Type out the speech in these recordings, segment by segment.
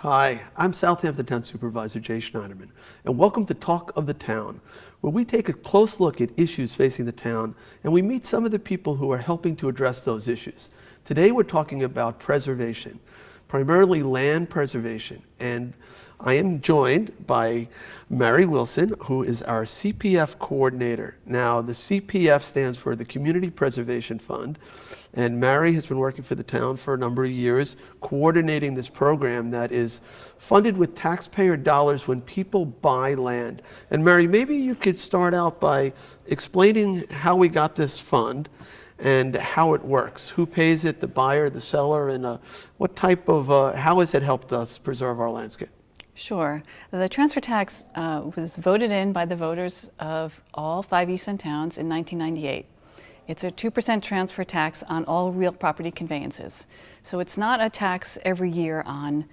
Hi, I'm Southampton Town Supervisor Jay Schneiderman, and welcome to Talk of the Town, where we take a close look at issues facing the town, and we meet some of the people who are helping to address those issues. Today we're talking about preservation, primarily land preservation, and I am joined by Mary Wilson, who is our CPF coordinator. Now, the CPF stands for the Community Preservation Fund, and Mary has been working for the town for a number of years, coordinating this program that is funded with taxpayer dollars when people buy land. And Mary, maybe you could start out by explaining how we got this fund and how it works. Who pays it, the buyer, the seller, and what type of, how has it helped us preserve our landscape? Sure. The transfer tax was voted in by the voters of all 5 Easton towns in 1998. It's a 2% transfer tax on all real property conveyances. So it's not a tax every year on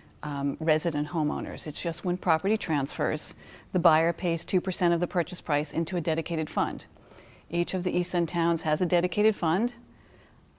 resident homeowners. It's just when property transfers, the buyer pays 2% of the purchase price into a dedicated fund. Each of the Easton towns has a dedicated fund,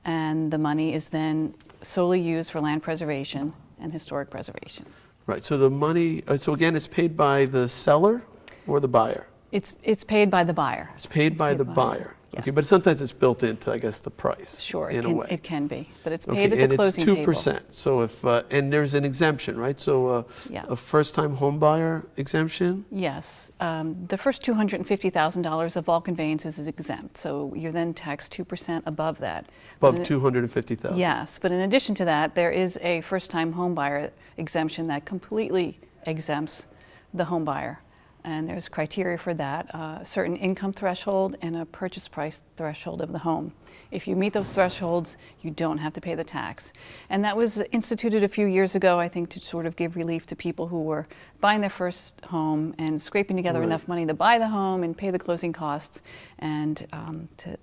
and the money is then solely used for land preservation and historic preservation. Right, so the money, so again, it's paid by the seller or the buyer? It's paid by the buyer. It's paid by the buyer. Yes. Okay, but sometimes it's built into, I guess, the price. Sure, in a way. It can be, but it's paid at the closing table. And it's 2%. So if and there's an exemption, right? So a first-time home buyer exemption. Yes, the first $250,000 of all conveyances is exempt. So you're then taxed 2% above that. Above $250,000. Yes, but in addition to that, there is a first-time home buyer exemption that completely exempts the home buyer. And there's criteria for that, a certain income threshold and a purchase price threshold of the home. If you meet those thresholds, you don't have to pay the tax. And that was instituted a few years ago, I think, to sort of give relief to people who were buying their first home and scraping together enough money to buy the home and pay the closing costs, and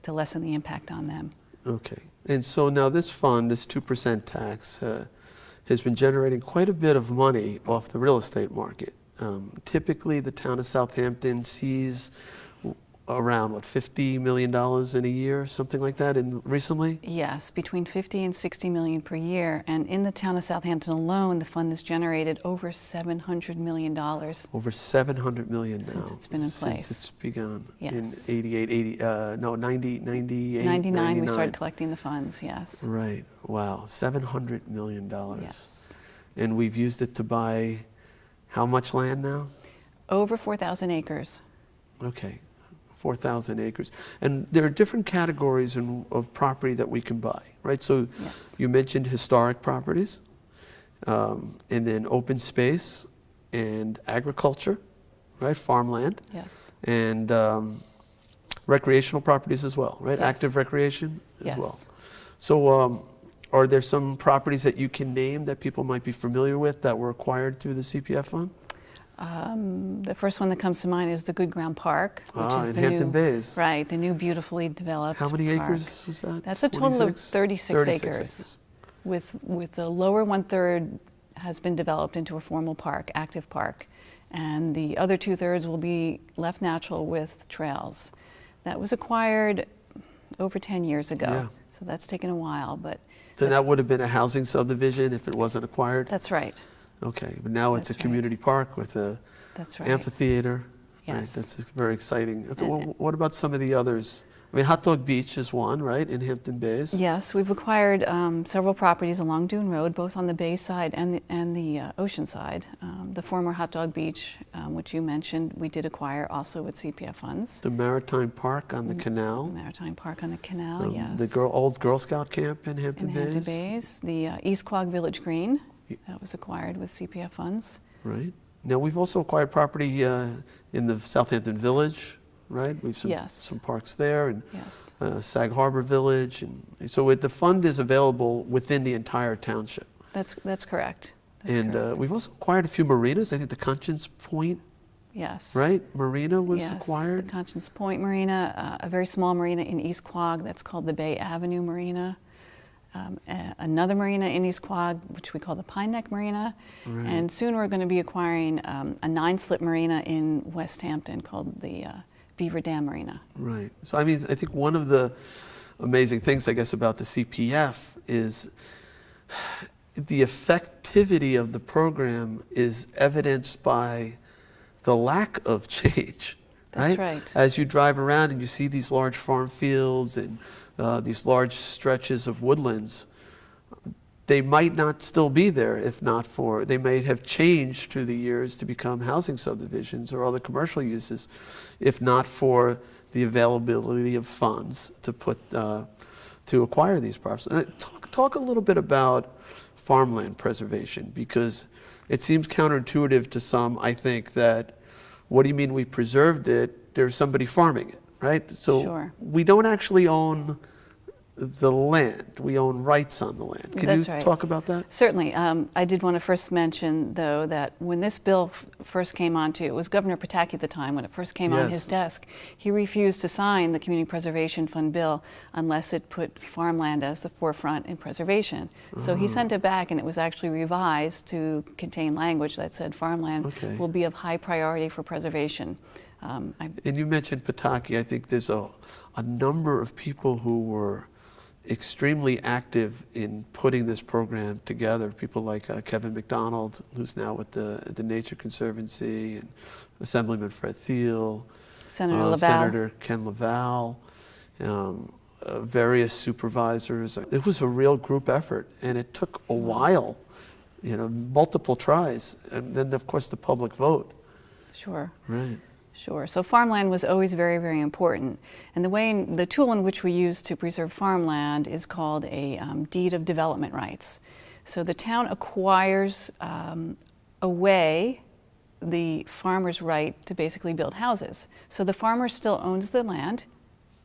to lessen the impact on them. Okay, and so now this fund, this 2% tax, has been generating quite a bit of money off the real estate market. Typically, the town of Southampton sees around, what, $50 million in a year, something like that, recently? Yes, between 50 and 60 million per year. And in the town of Southampton alone, the fund has generated over $700 million. Over $700 million now. Since it's been in place. Since it's begun. Yes. In 98, 99, we started collecting the funds, yes. Right, wow, $700 million. Yes. And we've used it to buy how much land now? Over 4,000 acres. Okay, 4,000 acres. And there are different categories of property that we can buy, right? So you mentioned historic properties, and then open space and agriculture, right? Farmland. Yes. And recreational properties as well, right? Yes. Active recreation as Yes. well. So are there some properties that you can name that people might be familiar with that were acquired through the CPF fund? The first one that comes to mind is the Good Ground Park, which is in the Hampton new, Bays. Right, the new beautifully developed How many park. acres was that? That's a total of 36 acres. With the lower 1/3 has been developed into a formal park, active park, and the other 2/3 will be left natural with trails. That was acquired over 10 years ago, so that's taken a while, but. So that would have been a housing subdivision if it wasn't acquired? That's right. Okay, but now it's a community park with a amphitheater. Yes. Right, that's very exciting. Okay, well, what about some of the others? I mean, Hot Dog Beach is one, right, in Hampton Bays? Yes, we've acquired several properties along Dune Road, both on the bay side and the ocean side. The former Hot Dog Beach, which you mentioned, we did acquire also with CPF funds. The Maritime Park on the canal. The Maritime Park on the canal, yes. The old Girl Scout camp in Hampton Bays. Hampton Bays. The East Quogue Village Green, that was acquired with CPF funds. Right. Now, we've also acquired property in the Southampton Village. Right, we've some parks there, and Sag Harbor Village, and so the fund is available within the entire township. That's correct. We've also acquired a few marinas. I think the Conscience Point. Yes. Right, marina was acquired. The Conscience Point Marina, a very small marina in East Quogue that's called the Bay Avenue Marina. Another marina in East Quogue, which we call the Pine Neck Marina, and soon we're going to be acquiring a 9-slip marina in West Hampton called the Beaver Dam Marina. Right. So I mean, I think one of the amazing things, I guess, about the CPF is the effectivity of the program is evidenced by the lack of change. That's right. As you drive around and you see these large farm fields and these large stretches of woodlands, they might not still be there if not for, they may have changed through the years to become housing subdivisions or other commercial uses, if not for the availability of funds to to acquire these parcels. Talk a little bit about farmland preservation, because it seems counterintuitive to some, I think, that what do you mean we preserved it? There's somebody farming it, right? So Sure. we don't actually own the land. We own rights on the land. Can That's you right. talk about that? Certainly. I did want to first mention, though, that when this bill first came onto, it was Governor Pataki at the time, when it first came on his desk, he refused to sign the Community Preservation Fund bill unless it put farmland as the forefront in preservation. So he sent it back, and it was actually revised to contain language that said farmland will be of high priority for preservation. And you mentioned Pataki. I think there's a number of people who were extremely active in putting this program together. People like Kevin McDonald, who's now with the Nature Conservancy, and Assemblyman Fred Thiel, Senator Ken Laval, various supervisors. It was a real group effort, and it took a while, multiple tries, and then of course the public vote. Sure. Right. Sure. So farmland was always very, very important. And the tool in which we use to preserve farmland is called a deed of development rights. So the town acquires away the farmer's right to basically build houses. So the farmer still owns the land,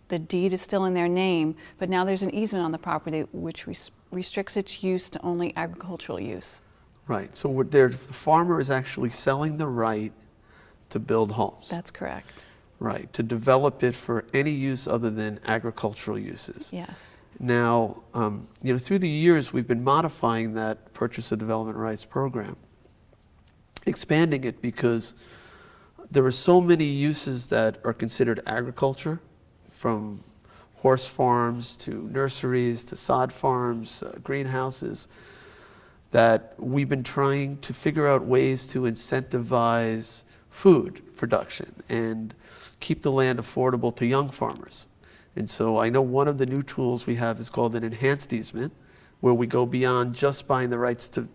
the deed is still in their name, but now there's an easement on the property which restricts its use to only agricultural use. Right. So the farmer is actually selling the right to build homes. That's correct. Right, to develop it for any use other than agricultural uses. Yes. Now, through the years, we've been modifying that purchase of development rights program, expanding it because there are so many uses that are considered agriculture, from horse farms to nurseries to sod farms, greenhouses, that we've been trying to figure out ways to incentivize food production and keep the land affordable to young farmers. And so I know one of the new tools we have is called an enhanced easement, where we go beyond just buying the rights to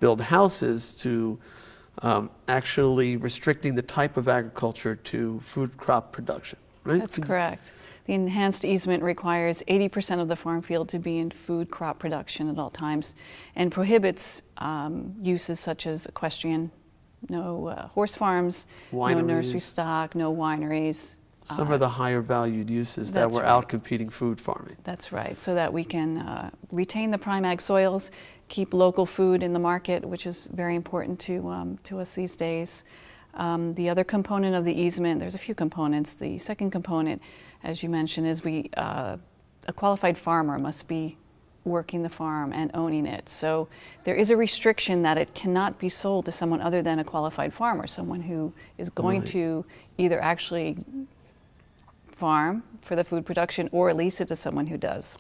build houses to actually restricting the type of agriculture to food crop production, right? That's correct. The enhanced easement requires 80% of the farm field to be in food crop production at all times, and prohibits uses such as equestrian, no horse farms, no nursery stock, no wineries. Some of the higher valued uses that were out competing food farming. That's right, so that we can retain the prime ag soils, keep local food in the market, which is very important to us these days. The other component of the easement, there's a few components. The second component, as you mentioned, is a qualified farmer must be working the farm and owning it. So there is a restriction that it cannot be sold to someone other than a qualified farmer, someone who is going to either actually farm for the food production or lease it to someone who does.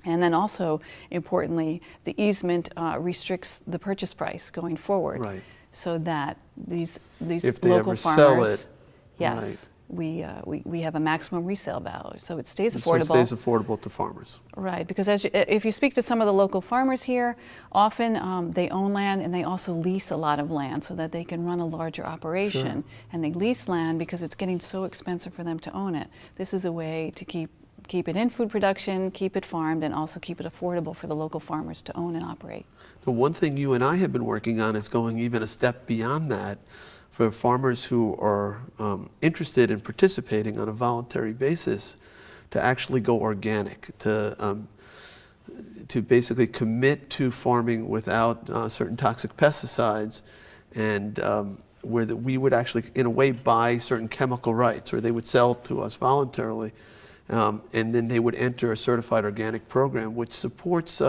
And then also, importantly, the easement restricts the purchase price going forward. Right. So that these if they local ever farmers, sell it, yes, we have a maximum resale value, so it stays affordable. So it stays affordable to farmers. Right, because if you speak to some of the local farmers here, often they own land and they also lease a lot of land so that they can run a larger operation. Sure. And they lease land because it's getting so expensive for them to own it. This is a way to keep it in food production, keep it farmed, and also keep it affordable for the local farmers to own and operate. The one thing you and I have been working on is going even a step beyond that for farmers who are interested in participating on a voluntary basis to actually go organic, to basically commit to farming without certain toxic pesticides, and where we would actually, in a way, buy certain chemical rights, or they would sell to us voluntarily, and then they would enter a certified organic program, which supports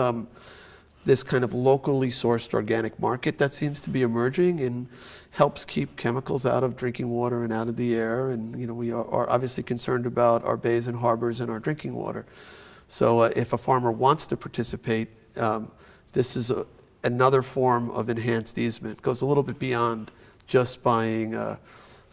this kind of locally sourced organic market that seems to be emerging and helps keep chemicals out of drinking water and out of the air. And we are obviously concerned about our bays and harbors and our drinking water. So if a farmer wants to participate, this is another form of enhanced easement. It goes a little bit beyond just buying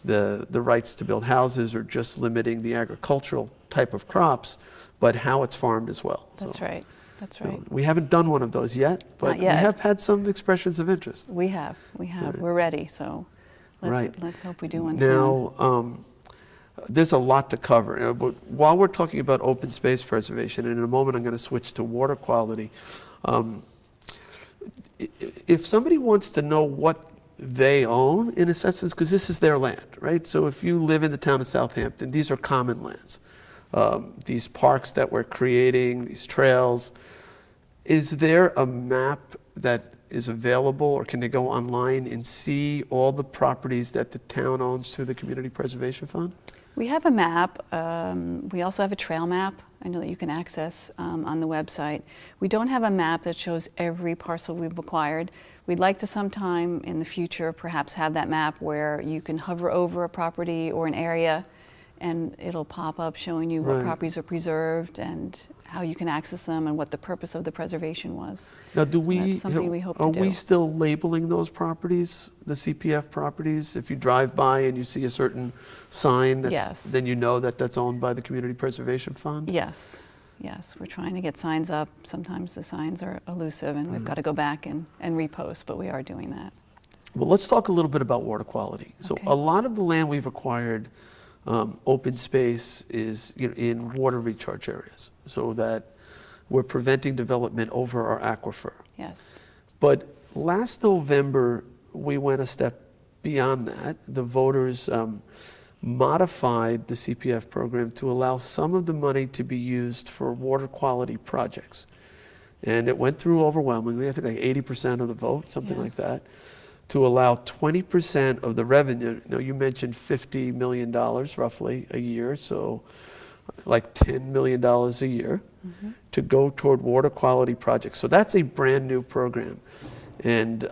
the rights to build houses or just limiting the agricultural type of crops, but how it's farmed as well. That's right. That's right. We haven't done one of those yet, but Not yet. we have had some expressions of interest. We have. Right. We're ready, so let's hope we do one soon. Now, there's a lot to cover. But while we're talking about open space preservation, and in a moment I'm going to switch to water quality, if somebody wants to know what they own, in a sense, because this is their land, right? So if you live in the town of Southampton, these are common lands. These parks that we're creating, these trails, is there a map that is available, or can they go online and see all the properties that the town owns through the Community Preservation Fund? We have a map. We also have a trail map. I know that you can access on the website. We don't have a map that shows every parcel we've acquired. We'd like to sometime in the future perhaps have that map where you can hover over a property or an area and it'll pop up showing you what properties are preserved and how you can access them and what the purpose of the preservation was. Now, That's something we hope to do. Are we still labeling those properties, the CPF properties? If you drive by and you see a certain sign, then you know that that's owned by the Community Preservation Fund? Yes. Yes, we're trying to get signs up. Sometimes the signs are elusive and we've got to go back and repost, but we are doing that. Well, let's talk a little bit about water quality. So Okay. a lot of the land we've acquired, open space, is in water recharge areas, so that we're preventing development over our aquifer. Yes. But last November, we went a step beyond that. The voters modified the CPF program to allow some of the money to be used for water quality projects. And it went through overwhelmingly, I think like 80% of the vote, something like that, to allow 20% of the revenue. Now, you mentioned $50 million roughly a year, so like $10 million a year to go toward water quality projects. So that's a brand new program. And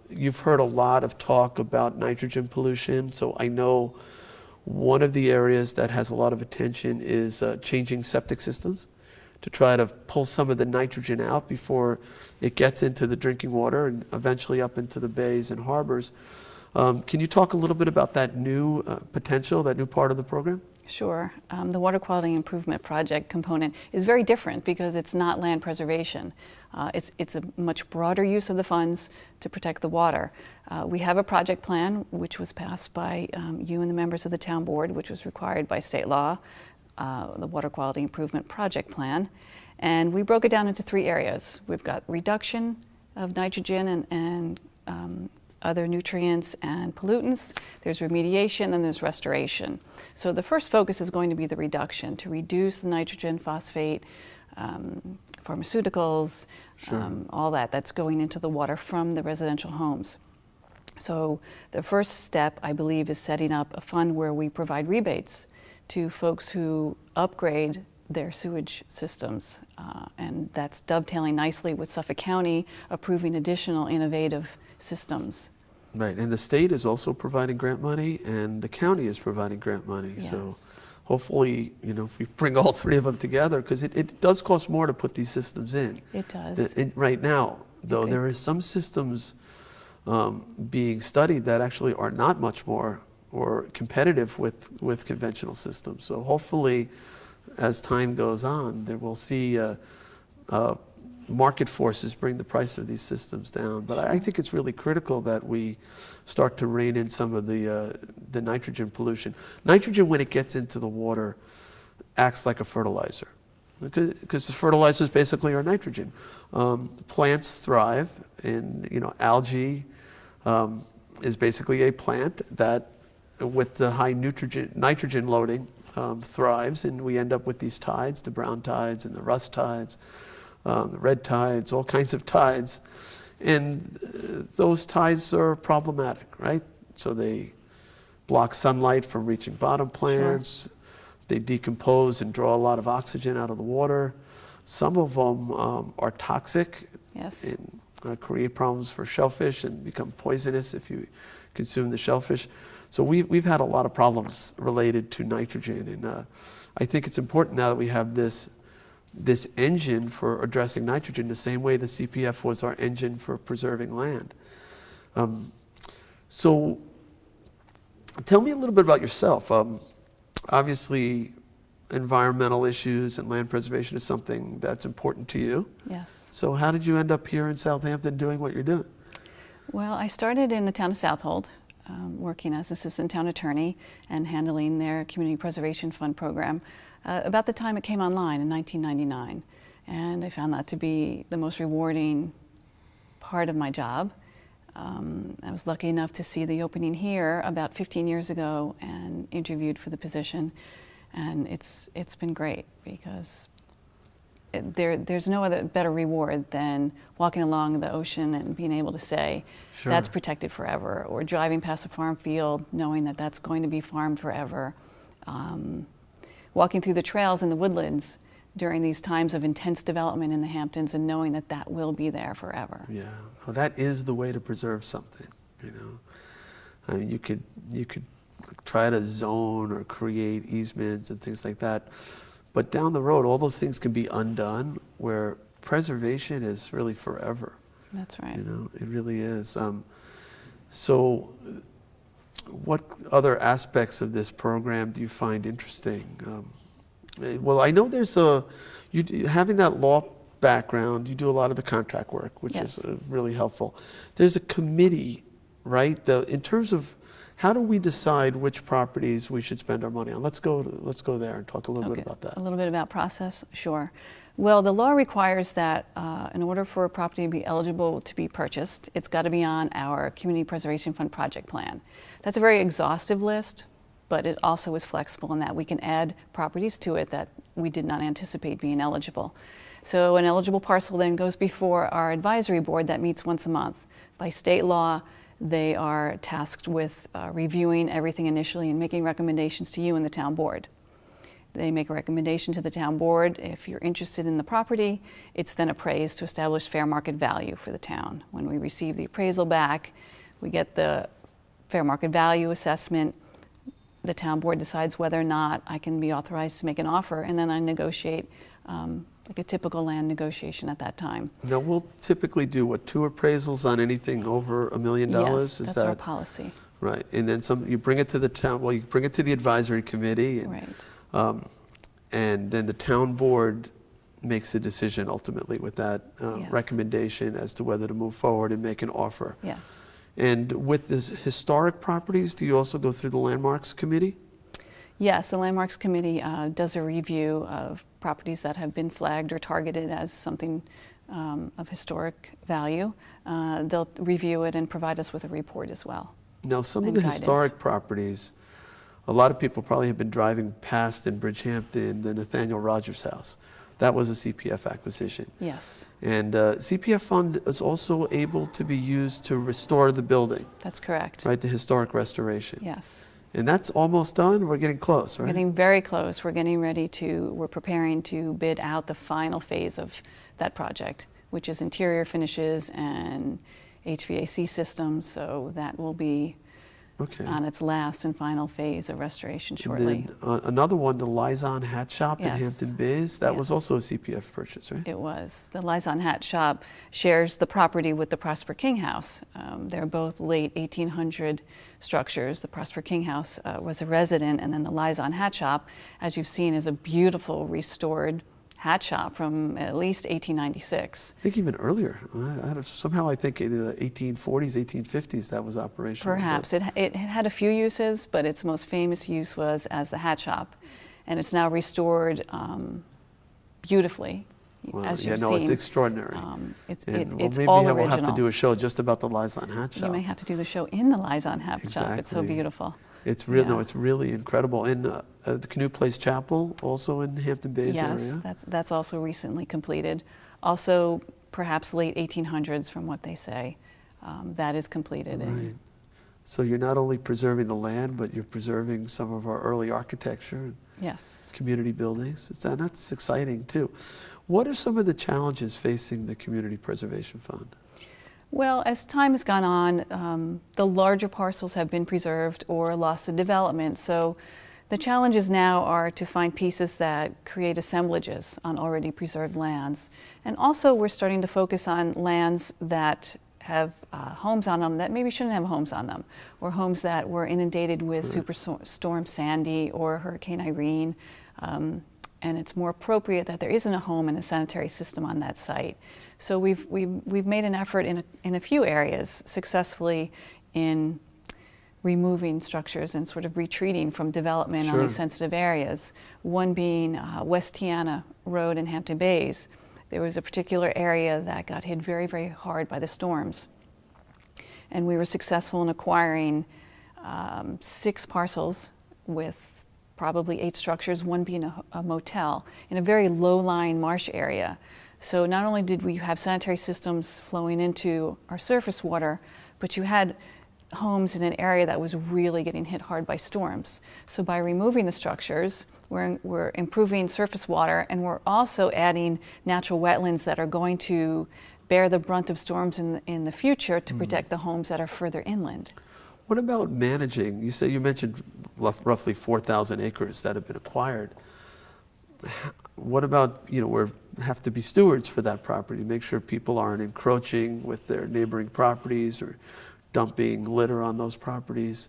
you've heard a lot of talk about nitrogen pollution. So I know one of the areas that has a lot of attention is changing septic systems to try to pull some of the nitrogen out before it gets into the drinking water and eventually up into the bays and harbors. Can you talk a little bit about that new potential, that new part of the program? Sure. The Water Quality Improvement Project component is very different because it's not land preservation. It's a much broader use of the funds to protect the water. We have a project plan which was passed by you and the members of the town board, which was required by state law, the Water Quality Improvement Project Plan. And we broke it down into 3 areas. We've got reduction of nitrogen and other nutrients and pollutants. There's remediation, and there's restoration. So the first focus is going to be the reduction, to reduce the nitrogen, phosphate, pharmaceuticals, all that's going into the water from the residential homes. So the first step, I believe, is setting up a fund where we provide rebates to folks who upgrade their sewage systems. And that's dovetailing nicely with Suffolk County approving additional innovative systems. Right, and the state is also providing grant money, and the county is providing grant money. Yes. So hopefully, if we bring all 3 of them together, because it does cost more to put these systems in. It does. Right now, though, there is some systems being studied that actually are not much more or competitive with conventional systems. So hopefully, as time goes on, there we'll see market forces bring the price of these systems down. But I think it's really critical that we start to rein in some of the nitrogen pollution. Nitrogen, when it gets into the water, acts like a fertilizer, because the fertilizers basically are nitrogen. Plants thrive, and algae is basically a plant that, with the high nitrogen loading, thrives, and we end up with these tides, the brown tides and the rust tides, the red tides, all kinds of tides. And those tides are problematic, right? So they block sunlight from reaching bottom plants. Sure. They decompose and draw a lot of oxygen out of the water. Some of them are toxic. Yes. And create problems for shellfish and become poisonous if you consume the shellfish. So we've had a lot of problems related to nitrogen, and I think it's important now that we have this this engine for addressing nitrogen the same way the CPF was our engine for preserving land. So tell me a little bit about yourself. Obviously, environmental issues and land preservation is something that's important to you. Yes. So how did you end up here in Southampton doing what you're doing? Well, I started in the town of Southold, working as assistant town attorney and handling their community preservation fund program about the time it came online in 1999. And I found that to be the most rewarding part of my job. I was lucky enough to see the opening here about 15 years ago and interviewed for the position. And it's been great because there's no other better reward than walking along the ocean and being able to say, sure, that's protected forever, or driving past a farm field knowing that that's going to be farmed forever. Walking through the trails in the woodlands during these times of intense development in the Hamptons and knowing that that will be there forever. Yeah, well, that is the way to preserve something, you know. I mean, you could try to zone or create easements and things like that, but down the road, all those things can be undone, where preservation is really forever. That's right. You know, it really is. So what other aspects of this program do you find interesting? Well, I know there's having that law background, you do a lot of the contract work, which yes, is really helpful. There's a committee, right? In terms of how do we decide which properties we should spend our money on? Let's go there and talk a little bit about that. A little bit about process, sure. Well, the law requires that in order for a property to be eligible to be purchased, it's got to be on our Community Preservation Fund project plan. That's a very exhaustive list, but it also is flexible in that we can add properties to it that we did not anticipate being eligible. So an eligible parcel then goes before our advisory board that meets once a month. By state law, they are tasked with reviewing everything initially and making recommendations to you and the town board. They make a recommendation to the town board. If you're interested in the property, it's then appraised to establish fair market value for the town. When we receive the appraisal back, we get the fair market value assessment. The town board decides whether or not I can be authorized to make an offer, and then I negotiate like a typical land negotiation at that time. Now, we'll typically do, what, 2 appraisals on anything over $1 million? Yes, Is that's that our policy. right? And then you bring it to the town, well, you bring it to the advisory committee, and, right. And then the town board makes a decision ultimately with that Yes, recommendation as to whether to move forward and make an offer. yes. And with the historic properties, do you also go through the landmarks committee? Yes, the Landmarks Committee does a review of properties that have been flagged or targeted as something of historic value. They'll review it and provide us with a report as well. Now, some of And the guidance. historic properties, a lot of people probably have been driving past in Bridgehampton the Nathaniel Rogers house. That was a CPF acquisition. Yes, And CPF fund is also able to be used to restore the building, that's correct. right? The historic restoration. Yes. And that's almost done. We're getting close, right? We're getting very close. We're preparing to bid out the final phase of that project, which is interior finishes and HVAC systems. So that will be on its last and final phase of restoration shortly. And then another one, the Lizon Hat Shop in Yes. Hampton Bays, that Yes. was also a CPF purchase, right? It was. The Lizon Hat Shop shares the property with the Prosper King House. They're both late 1800 structures. The Prosper King House was a resident, and then the Lizon Hat Shop, as you've seen, is a beautiful restored hat shop from at least 1896. I think even earlier. Somehow I think in the 1840s, 1850s, that was operational. Perhaps. It had a few uses, but its most famous use was as the hat shop. And it's now restored beautifully, Wow, as yeah, you've no, seen. it's extraordinary. It's Maybe all we'll original. have to do a show just about the Lizon Hat Shop. You may have to do the show in the Lizon Hat Shop. It's so Exactly. beautiful. It's real. No, Yeah. it's really incredible. And the Canoe Place Chapel, also in Hampton Bays area. Yes, that's also recently completed. Also, perhaps late 1800s, from what they say, that is completed. Right. So you're not only preserving the land, but you're preserving some of our early architecture and Yes. community buildings. That's exciting too. What are some of the challenges facing the Community Preservation Fund? Well, as time has gone on, the larger parcels have been preserved or lost to development. So The challenges now are to find pieces that create assemblages on already preserved lands. And also we're starting to focus on lands that have homes on them that maybe shouldn't have homes on them, or homes that were inundated with Superstorm Sandy or Hurricane Irene. And it's more appropriate that there isn't a home and a sanitary system on that site. So we've made an effort in a few areas successfully in removing structures and sort of retreating from development on these sensitive areas. One being West Tiana Road in Hampton Bays. There was a particular area that got hit very, very hard by the storms. And we were successful in acquiring 6 parcels with probably 8 structures, one being a motel, in a very low-lying marsh area. So not only did we have sanitary systems flowing into our surface water, but you had homes in an area that was really getting hit hard by storms. So by removing the structures, we're improving surface water, and we're also adding natural wetlands that are going to bear the brunt of storms in the future to protect the homes that are further inland. What about managing? You mentioned roughly 4,000 acres that have been acquired. What about, we have to be stewards for that property, make sure people aren't encroaching with their neighboring properties or dumping litter on those properties.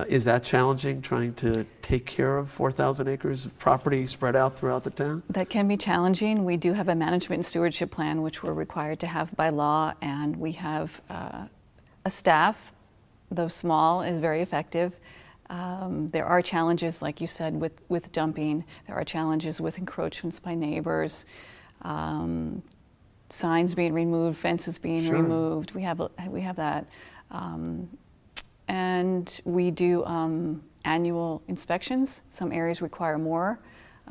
Is that challenging, trying to take care of 4,000 acres of property spread out throughout the town? That can be challenging. We do have a management and stewardship plan, which we're required to have by law, and we have a staff, though small, is very effective. There are challenges, like you said, with dumping. There are challenges with encroachments by neighbors, signs being removed, fences being removed. We have that. And we do annual inspections. Some areas require more.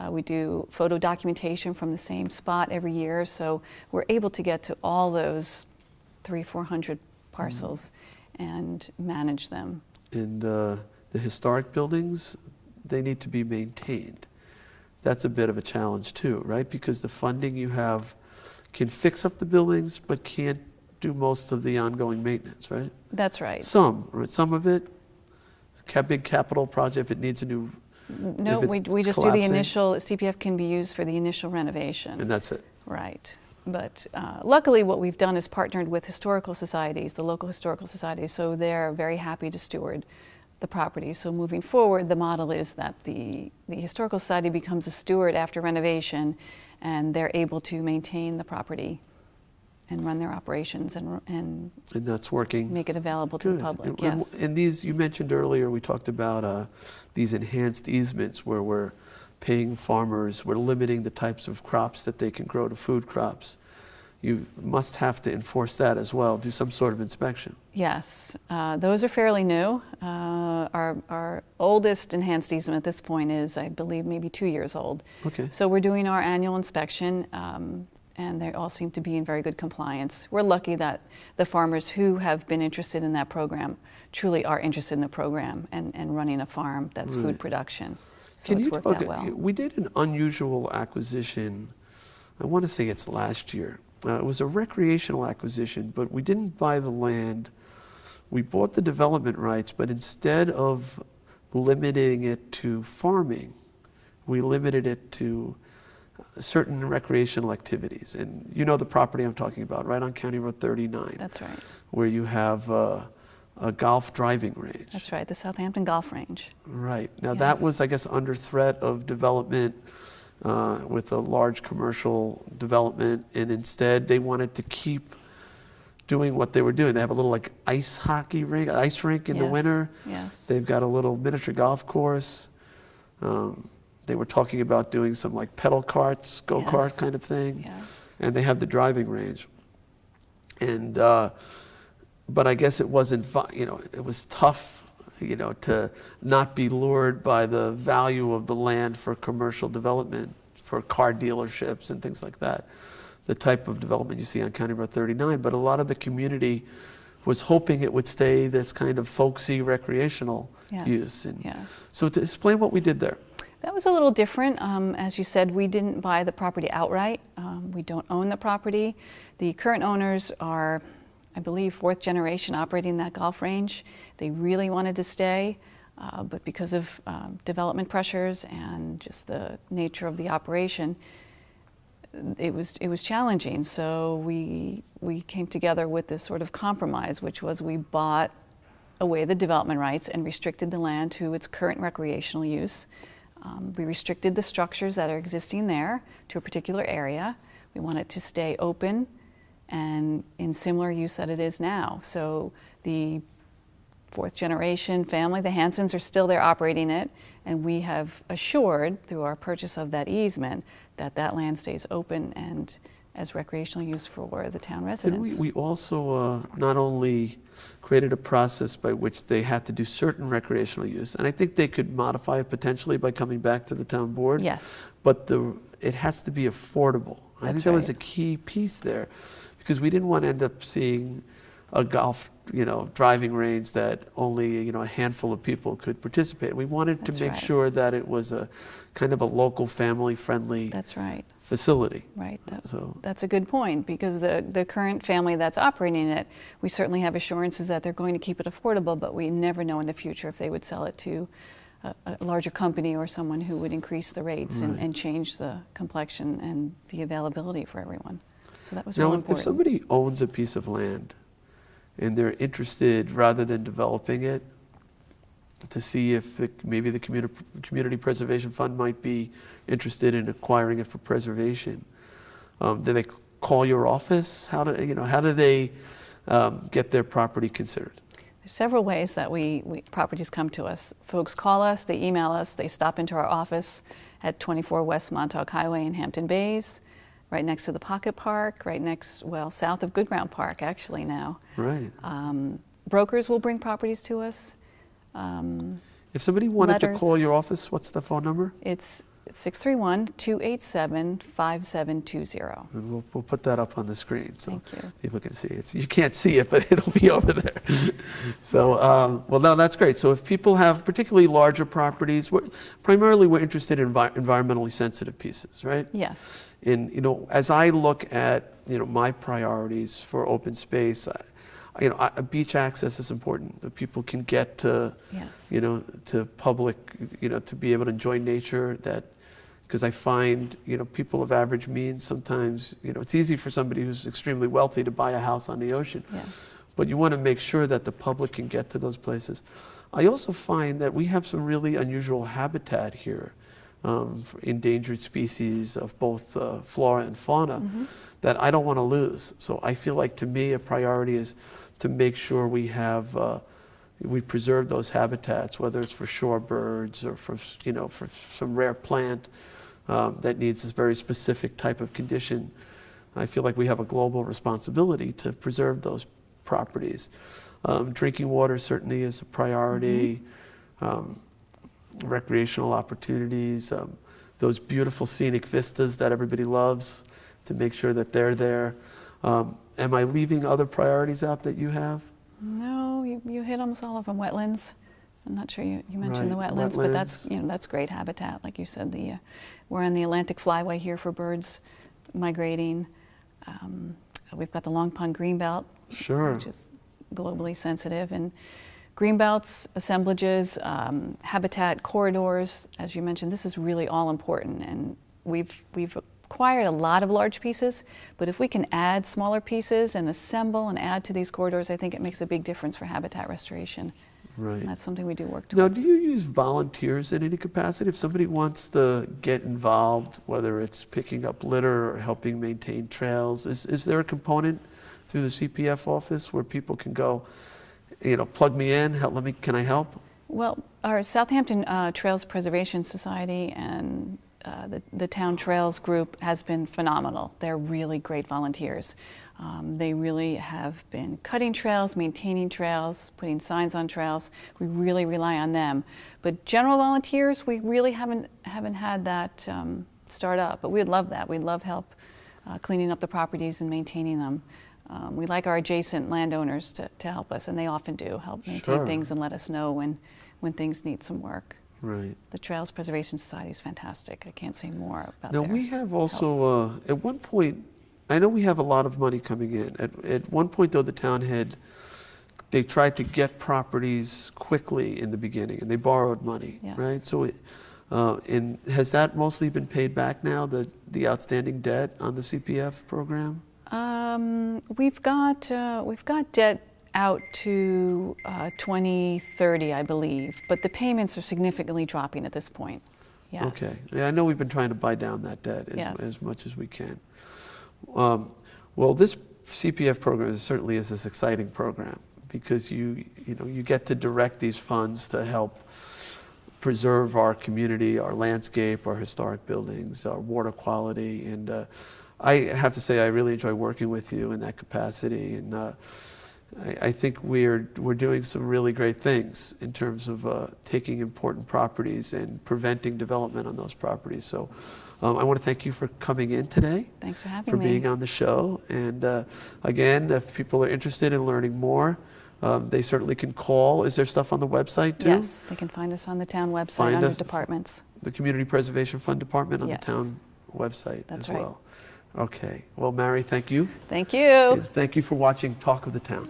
We do photo documentation from the same spot every year, so we're able to get to all those 300-400 parcels and manage them. And the historic buildings, they need to be maintained. That's a bit of a challenge too, right? Because the funding you have can fix up the buildings, but can't do most of the ongoing maintenance, right? That's right. Some of it, big capital project, if it needs a new. No, we just do the initial, CPF can be used for the initial renovation. And that's it. Right. But luckily what we've done is partnered with historical societies, the local historical societies, so they're very happy to steward the property. So moving forward, the model is that the historical society becomes a steward after renovation, and they're able to maintain the property and run their operations and that's working. Make it available to the public. Yes. And these, you mentioned earlier, we talked about these enhanced easements where we're paying farmers, we're limiting the types of crops that they can grow to food crops. You must have to enforce that as well, do some sort of inspection. Yes, those are fairly new. Our oldest enhanced easement at this point is, I believe, maybe 2 years old. Okay. So we're doing our annual inspection, and they all seem to be in very good compliance. We're lucky that the farmers who have been interested in that program truly are interested in the program and running a farm that's food production. So it's worked out well. We did an unusual acquisition, I want to say it's last year. It was a recreational acquisition, but we didn't buy the land. We bought the development rights, but instead of limiting it to farming, we limited it to certain recreational activities. And you know the property I'm talking about, right on County Road 39. That's right. Where you have a golf driving range. That's right, the Southampton Golf Range. Right. Now that was, I guess, under threat of development with a large commercial development, and instead they wanted to keep doing what they were doing. They have a little ice rink in the winter. Yes. They've got a little miniature golf course. They were talking about doing some pedal carts, go-kart kind of thing. Yes. And they have the driving range. And but I guess it wasn't, it was tough, to not be lured by the value of the land for commercial development, for car dealerships and things like that. The type of development you see on County Road 39, but a lot of the community was hoping it would stay this kind of folksy recreational use. And so to explain what we did there. That was a little different. As you said, we didn't buy the property outright. We don't own the property. The current owners are, I believe, 4th generation operating that golf range. They really wanted to stay. But because of development pressures and just the nature of the operation, it was challenging. So we came together with this sort of compromise, which was we bought away the development rights and restricted the land to its current recreational use. We restricted the structures that are existing there to a particular area. We want it to stay open and in similar use that it is now. So the fourth generation family, the Hansons, are still there operating it, and we have assured through our purchase of that easement that that land stays open and as recreational use for the town residents. And we also not only created a process by which they had to do certain recreational use, and I think they could modify it potentially by coming back to the town board. Yes. But it has to be affordable. I think that was a key piece there, because we didn't want to end up seeing a golf, driving range that only, a handful of people could participate. We wanted to make sure that it was a kind of a local family-friendly facility. Right. That's a good point, because the current family that's operating it, we certainly have assurances that they're going to keep it affordable, but we never know in the future if they would sell it to a larger company or someone who would increase the rates and change the complexion and the availability for everyone. So that was really important. If somebody owns a piece of land and they're interested, rather than developing it, to see if maybe the Community Preservation Fund might be interested in acquiring it for preservation, do they call your office? How do they get their property considered? There's several ways that properties come to us. Folks call us, they email us, they stop into our office at 24 West Montauk Highway in Hampton Bays, right next to the Pocket Park, south of Good Ground Park, actually now. Right. Brokers will bring properties to us. If somebody wanted to call your office, what's the phone number? It's 631-287-5720. And we'll put that up on the screen so people can see it. You can't see it, but it'll be over there. So, no, that's great. So if people have particularly larger properties, primarily we're interested in environmentally sensitive pieces, right? Yes. And, as I look at, my priorities for open space, beach access is important. That people can get to, to public, to be able to enjoy nature. Because I find, people of average means sometimes, it's easy for somebody who's extremely wealthy to buy a house on the ocean. Yeah. But you want to make sure that the public can get to those places. I also find that we have some really unusual habitat here, endangered species of both flora and fauna that I don't want to lose. So I feel like, to me, a priority is to make sure we preserve those habitats, whether it's for shorebirds or for some rare plant that needs this very specific type of condition. I feel like we have a global responsibility to preserve those properties. Drinking water certainly is a priority. Recreational opportunities, those beautiful scenic vistas that everybody loves, to make sure that they're there. Am I leaving other priorities out that you have? No, you hit almost all of them. Wetlands. I'm not sure you mentioned the wetlands, but that's great habitat. Like you said, we're on the Atlantic Flyway here for birds migrating. We've got the Long Pond Greenbelt, which is globally sensitive, and greenbelts, assemblages, habitat corridors. As you mentioned, this is really all important, and we've acquired a lot of large pieces, but if we can add smaller pieces and assemble and add to these corridors, I think it makes a big difference for habitat restoration. Right. And that's something we do work towards. Now, do you use volunteers in any capacity? If somebody wants to get involved, whether it's picking up litter or helping maintain trails, is there a component through the CPF office where people can go, plug me in, can I help? Well, our Southampton Trails Preservation Society and the Town Trails group has been phenomenal. They're really great volunteers. They really have been cutting trails, maintaining trails, putting signs on trails. We really rely on them. But general volunteers, we really haven't had that start up, but we'd love that. We'd love help cleaning up the properties and maintaining them. We like our adjacent landowners to help us, and they often do help maintain things and let us know when things need some work. Right. The Trails Preservation Society is fantastic. I can't say more about Now, we have also, at one point, I know we have a lot of money coming in. At one point, though, the town had they tried to get properties quickly in the beginning, and they borrowed money, Yes. right? So, and has that mostly been paid back now, the outstanding debt on the CPF program? We've got debt out to 2030, I believe, but the payments are significantly dropping at this point. Yes. Okay. Yeah, I know we've been trying to buy down that debt Yes. as much as we can. Well, this CPF program certainly is this exciting program because you get to direct these funds to help preserve our community, our landscape, our historic buildings, our water quality, and I have to say I really enjoy working with you in that capacity, and I think we're doing some really great things in terms of taking important properties and preventing development on those properties. So I want to thank you for coming in today. Thanks for having for me. being on the show. And again, if people are interested in learning more, they certainly can call. Is there stuff on the website too? Yes, they can find us on the town website under departments. The Community Preservation Fund Department on Yes. the town website That's as right. well. Okay. Well, Mary, thank you. Thank you. And thank you for watching Talk of the Town.